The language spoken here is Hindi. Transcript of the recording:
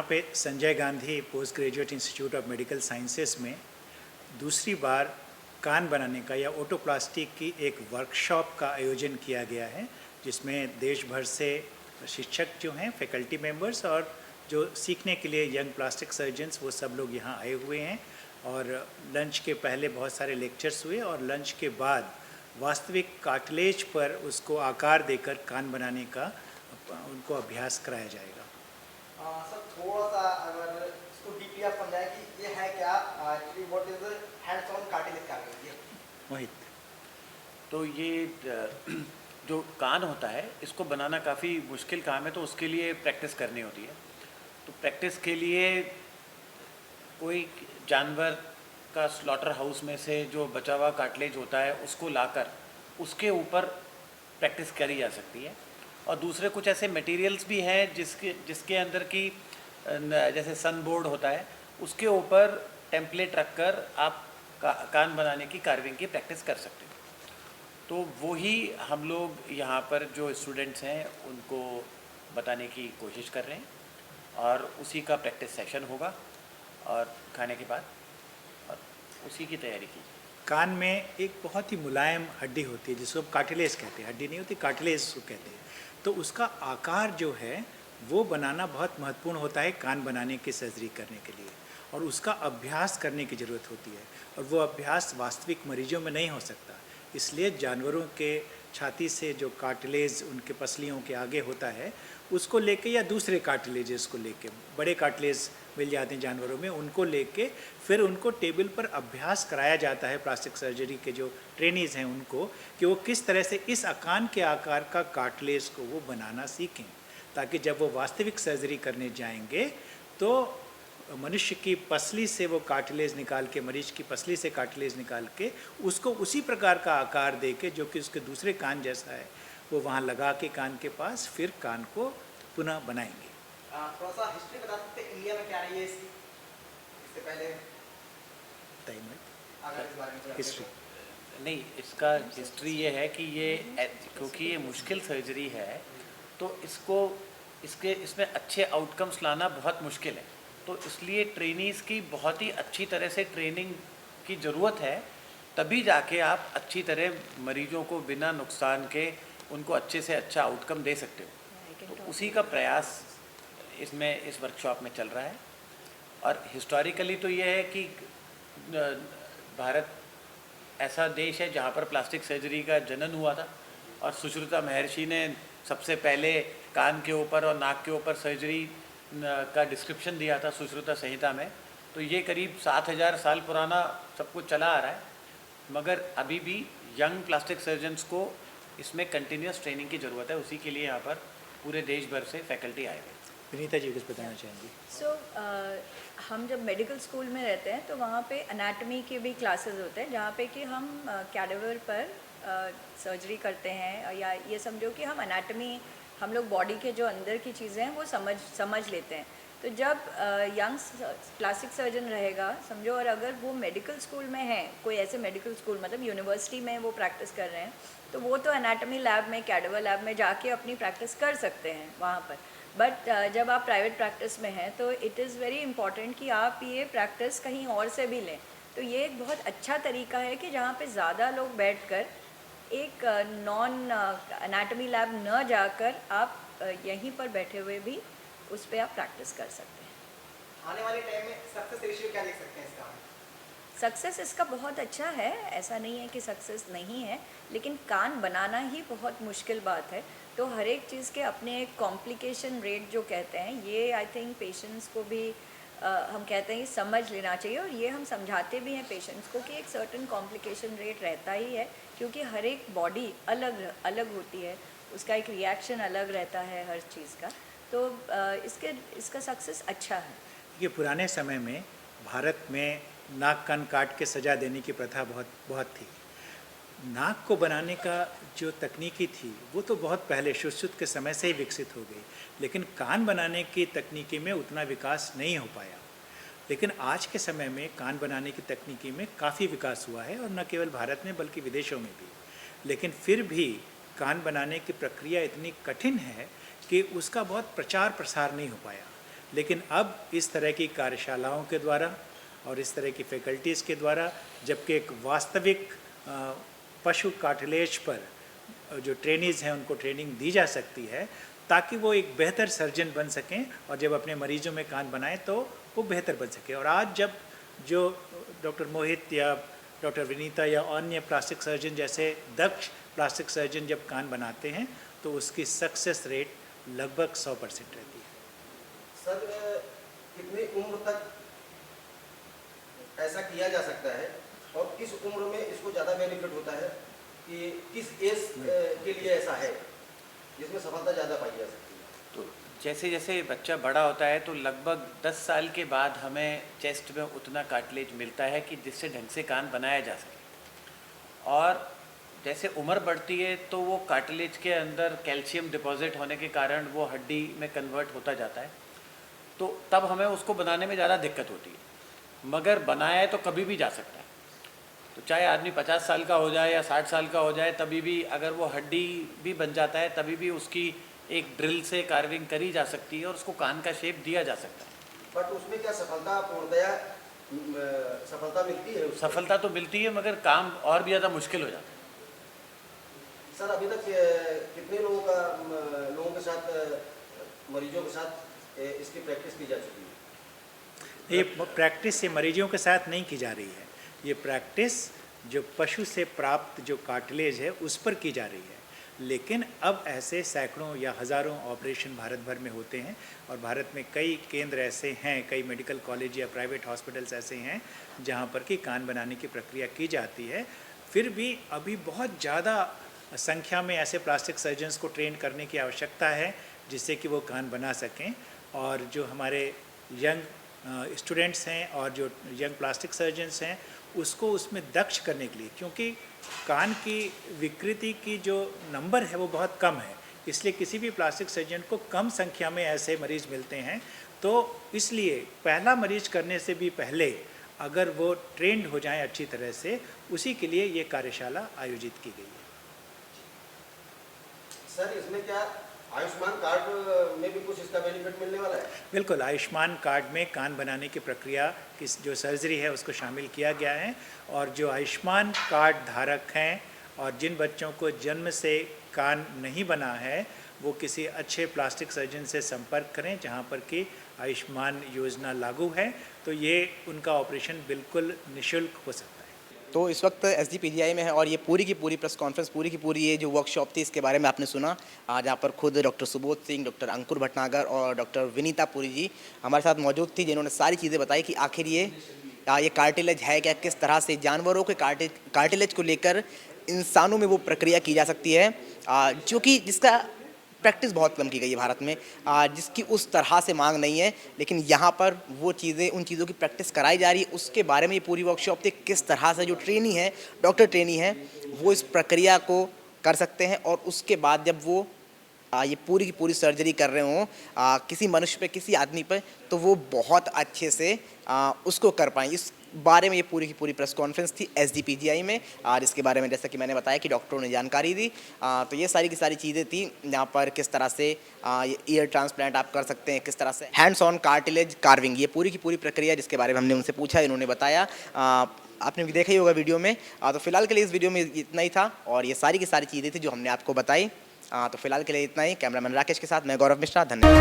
यहाँ पे Sanjay Gandhi post graduate institute of medical sciences में दूसरी बार कान बनाने का या ओटोप्लास्टी की एक वर्कशॉप का आयोजन किया गया है, जिसमें देश भर से शिक्षक जो हैं, फैकल्टी मेंबर्स और जो सीखने के लिए यंग प्लास्टिक सर्जन्स, वो सब लोग यहाँ आए हुए हैं। और लंच के पहले बहुत सारे लेक्चर्स हुए और लंच के बाद वास्तविक कार्टिलेज पर उसको आकार देकर कान बनाने का उनको अभ्यास कराया जाएगा। सर थोड़ा सा अगर इसको डीपली आप समझाएं कि ये है क्या, actually what is hands on cartilage carving. ये मोहित, तो ये जो कान होता है इसको बनाना काफ़ी मुश्किल काम है, तो उसके लिए प्रैक्टिस करनी होती है। तो प्रैक्टिस के लिए कोई जानवर का स्लॉटर हाउस में से जो बचा हुआ कार्टिलेज होता है उसको लाकर उसके ऊपर प्रैक्टिस करी जा सकती है। और दूसरे कुछ ऐसे मटेरियल्स भी हैं जिसके अंदर की जैसे सन बोर्ड होता है, उसके ऊपर टेम्पलेट रखकर आप कान बनाने की कार्विंग की प्रैक्टिस कर सकते हो। तो वही हम लोग यहाँ पर जो स्टूडेंट्स हैं उनको बताने की कोशिश कर रहे हैं और उसी का प्रैक्टिस सेशन होगा और खाने के बाद और उसी की तैयारी की। कान में एक बहुत ही मुलायम हड्डी होती है जिसको हम कार्टिलेज कहते हैं, हड्डी नहीं होती, कार्टिलेज उसको कहते हैं। तो उसका आकार जो है वो बनाना बहुत महत्वपूर्ण होता है कान बनाने की सर्जरी करने के लिए, और उसका अभ्यास करने की ज़रूरत होती है, और वो अभ्यास वास्तविक मरीजों में नहीं हो सकता। इसलिए जानवरों के छाती से जो कार्टिलेज उनके पसलियों के आगे होता है उसको लेके, या दूसरे कार्टिलेजेस को लेके, बड़े कार्टिलेज मिल जाते हैं जानवरों में, उनको लेके फिर उनको टेबल पर अभ्यास कराया जाता है प्लास्टिक सर्जरी के जो ट्रेनीज़ हैं उनको, कि वो किस तरह से इस कान के आकार का कार्टिलेज को वो बनाना सीखें, ताकि जब वो वास्तविक सर्जरी करने जाएंगे तो मनुष्य की पसली से वो कार्टिलेज निकाल के, मरीज की पसली से कार्टिलेज निकाल के उसको उसी प्रकार का आकार दे के जो कि उसके दूसरे कान जैसा है वो वहाँ लगा के कान के पास फिर कान को पुनः बनाएंगे। थोड़ा सा हिस्ट्री बता सकते हैं इंडिया में क्या रही है इससे पहले? अगर इस बारे में हिस्ट्री नहीं, इसका हिस्ट्री ये है कि ये क्योंकि ये मुश्किल सर्जरी है तो इसमें अच्छे आउटकम्स लाना बहुत मुश्किल है। तो इसलिए ट्रेनीज़ की बहुत ही अच्छी तरह से ट्रेनिंग की ज़रूरत है, तभी जाके आप अच्छी तरह मरीजों को बिना नुकसान के उनको अच्छे से अच्छा आउटकम दे सकते हो। तो उसी का प्रयास इस वर्कशॉप में चल रहा है। और हिस्टोरिकली तो ये है कि भारत ऐसा देश है जहाँ पर प्लास्टिक सर्जरी का जनन हुआ था, और सुश्रुता महर्षि ने सबसे पहले कान के ऊपर और नाक के ऊपर सर्जरी का डिस्क्रिप्शन दिया था सुश्रुता संहिता में। तो ये करीब 7000 साल पुराना सब कुछ चला आ रहा है, मगर अभी भी यंग प्लास्टिक सर्जन्स को इसमें कंटिन्यूस ट्रेनिंग की ज़रूरत है। उसी के लिए यहाँ पर पूरे देश भर से फैकल्टी आए हुए। विनीता जी कुछ बताना चाहेंगी? हम जब मेडिकल स्कूल में रहते हैं तो वहाँ पे एनाटॉमी के भी क्लासेस होते हैं, जहाँ पे कि हम कैडेवर पर सर्जरी करते हैं, या ये समझो कि हम एनाटॉमी, हम लोग बॉडी के जो अंदर की चीज़ें हैं वो समझ लेते हैं। तो जब यंग प्लास्टिक सर्जन रहेगा समझो, और अगर वो मेडिकल स्कूल में है, कोई ऐसे मेडिकल स्कूल मतलब यूनिवर्सिटी में वो प्रैक्टिस कर रहे हैं, तो वो तो एनाटॉमी लैब में, कैडेवर लैब में जाके अपनी प्रैक्टिस कर सकते हैं वहाँ पर। बट जब आप प्राइवेट प्रैक्टिस में हैं तो इट इज़ वेरी इंपॉर्टेंट कि आप ये प्रैक्टिस कहीं और से भी लें। तो ये एक बहुत अच्छा तरीका है कि जहाँ पे ज़्यादा लोग बैठकर एक नॉन एनाटॉमी लैब न जाकर आप यहीं पर बैठे हुए भी उस पर आप प्रैक्टिस कर सकते हैं। आने वाले टाइम में सक्सेस रेशियो क्या देख सकते हैं इसका? सक्सेस इसका बहुत अच्छा है, ऐसा नहीं है कि सक्सेस नहीं है, लेकिन कान बनाना ही बहुत मुश्किल बात है। तो हर एक चीज़ के अपने एक कॉम्प्लिकेशन रेट जो कहते हैं, ये आई थिंक पेशेंट्स को भी हम कहते हैं समझ लेना चाहिए, और ये हम समझाते भी हैं पेशेंट्स को कि एक सर्टेन कॉम्प्लिकेशन रेट रहता ही है, क्योंकि हर एक बॉडी अलग अलग होती है, उसका एक रिएक्शन अलग रहता है हर चीज़ का। तो इसका सक्सेस अच्छा है। ये पुराने समय में भारत में नाक कान काट के सजा देने की प्रथा बहुत थी। नाक को बनाने का जो तकनीकी थी वो तो बहुत पहले शुश्रुत के समय से ही विकसित हो गई, लेकिन कान बनाने की तकनीकी में उतना विकास नहीं हो पाया। लेकिन आज के समय में कान बनाने की तकनीकी में काफ़ी विकास हुआ है, और न केवल भारत में बल्कि विदेशों में भी। लेकिन फिर भी कान बनाने की प्रक्रिया इतनी कठिन है कि उसका बहुत प्रचार प्रसार नहीं हो पाया। लेकिन अब इस तरह की कार्यशालाओं के द्वारा और इस तरह की फैकल्टीज़ के द्वारा, जबकि एक वास्तविक पशु कार्टिलेज पर जो ट्रेनीज़ हैं उनको ट्रेनिंग दी जा सकती है, ताकि वो एक बेहतर सर्जन बन सकें और जब अपने मरीजों में कान बनाएं तो वो बेहतर बन सके। और आज जब जो डॉक्टर मोहित या डॉक्टर विनीता या अन्य प्लास्टिक सर्जन जैसे दक्ष प्लास्टिक सर्जन जब कान बनाते हैं तो उसकी सक्सेस रेट लगभग 100% रहती है। सर, कितनी उम्र तक ऐसा किया जा सकता है और किस उम्र में इसको ज़्यादा बेनिफिट होता है, कि किस एज के लिए ऐसा है जिसमें सफलता ज़्यादा पाई जा सकती है? तो जैसे जैसे बच्चा बड़ा होता है तो लगभग 10 साल के बाद हमें चेस्ट में उतना कार्टिलेज मिलता है कि जिससे ढंग से कान बनाया जा सके। और जैसे उम्र बढ़ती है तो वो कार्टिलेज के अंदर कैल्शियम डिपॉजिट होने के कारण वो हड्डी में कन्वर्ट होता जाता है, तो तब हमें उसको बनाने में ज़्यादा दिक्कत होती है। मगर बनाया है तो कभी भी जा सकता है, तो चाहे आदमी 50 साल का हो जाए या 60 साल का हो जाए, तभी भी अगर वो हड्डी भी बन जाता है तभी भी उसकी एक ड्रिल से कार्विंग करी जा सकती है और उसको कान का शेप दिया जा सकता है। बट उसमें क्या सफलता पूर्णतया सफलता मिलती है? सफलता तो मिलती है मगर काम और भी ज़्यादा मुश्किल हो जाता है। सर, अभी तक कितने लोगों के साथ, मरीजों के साथ इसकी प्रैक्टिस की जा चुकी है? ये प्रैक्टिस ये मरीजों के साथ नहीं की जा रही है, ये प्रैक्टिस जो पशु से प्राप्त जो कार्टिलेज है उस पर की जा रही है। लेकिन अब ऐसे सैकड़ों या हज़ारों ऑपरेशन भारत भर में होते हैं और भारत में कई केंद्र ऐसे हैं, कई मेडिकल कॉलेज या प्राइवेट हॉस्पिटल्स ऐसे हैं जहाँ पर कि कान बनाने की प्रक्रिया की जाती है। फिर भी अभी बहुत ज़्यादा संख्या में ऐसे प्लास्टिक सर्जन्स को ट्रेन करने की आवश्यकता है जिससे कि वो कान बना सकें। और जो हमारे यंग स्टूडेंट्स हैं और जो यंग प्लास्टिक सर्जन्स हैं उसको उसमें दक्ष करने के लिए, क्योंकि कान की विकृति की जो नंबर है वो बहुत कम है, इसलिए किसी भी प्लास्टिक सर्जन को कम संख्या में ऐसे मरीज मिलते हैं। तो इसलिए पहला मरीज करने से भी पहले अगर वो ट्रेंड हो जाएं अच्छी तरह से, उसी के लिए ये कार्यशाला आयोजित की गई है। सर, इसमें क्या आयुष्मान कार्ड में भी कुछ इसका बेनिफिट मिलने वाला है? बिल्कुल, आयुष्मान कार्ड में कान बनाने की प्रक्रिया की जो सर्जरी है उसको शामिल किया गया है। और जो आयुष्मान कार्ड धारक हैं और जिन बच्चों को जन्म से कान नहीं बना है वो किसी अच्छे प्लास्टिक सर्जन से संपर्क करें जहां पर कि आयुष्मान योजना लागू है, तो ये उनका ऑपरेशन बिल्कुल निःशुल्क हो सकता है। तो इस वक्त SGPGI में है और ये पूरी की पूरी प्रेस कॉन्फ्रेंस, पूरी की पूरी ये जो वर्कशॉप थी इसके बारे में आपने सुना। आज यहाँ पर खुद डॉक्टर सुबोध सिंह, डॉक्टर अंकुर भटनागर और डॉक्टर विनीता पुरी जी हमारे साथ मौजूद थी, जिन्होंने सारी चीज़ें बताई कि आखिर ये कार्टिलेज है क्या, किस तरह से जानवरों के कार्टिलेज को लेकर इंसानों में वो प्रक्रिया की जा सकती है, जो कि जिसका प्रैक्टिस बहुत कम की गई है भारत में, जिसकी उस तरह से मांग नहीं है। लेकिन यहाँ पर वो चीज़ें, उन चीज़ों की प्रैक्टिस कराई जा रही है, उसके बारे में ये पूरी वर्कशॉप थी। किस तरह से जो ट्रेनी है, डॉक्टर ट्रेनी है, वो इस प्रक्रिया को कर सकते हैं और उसके बाद जब वो ये पूरी की पूरी सर्जरी कर रहे हों किसी मनुष्य पे, किसी आदमी पे, तो वो बहुत अच्छे से उसको कर पाएँ। इस बारे में ये पूरी की पूरी प्रेस कॉन्फ्रेंस थी SGPGI में, और इसके बारे में जैसा कि मैंने बताया कि डॉक्टरों ने जानकारी दी। तो ये सारी की सारी चीज़ें थी यहाँ पर, किस तरह से ये ईयर ट्रांसप्लांट आप कर सकते हैं, किस तरह से हैंड्स ऑन कार्टिलेज कार्विंग, ये पूरी की पूरी प्रक्रिया जिसके बारे में हमने उनसे पूछा, इन्होंने बताया। आपने भी देखा ही होगा वीडियो में। तो फिलहाल के लिए इस वीडियो में इतना ही था और ये सारी की सारी चीज़ें थी जो हमने आपको बताई। तो फिलहाल के लिए इतना ही। कैमरामैन राकेश के साथ मैं गौरव मिश्रा, धन्यवाद।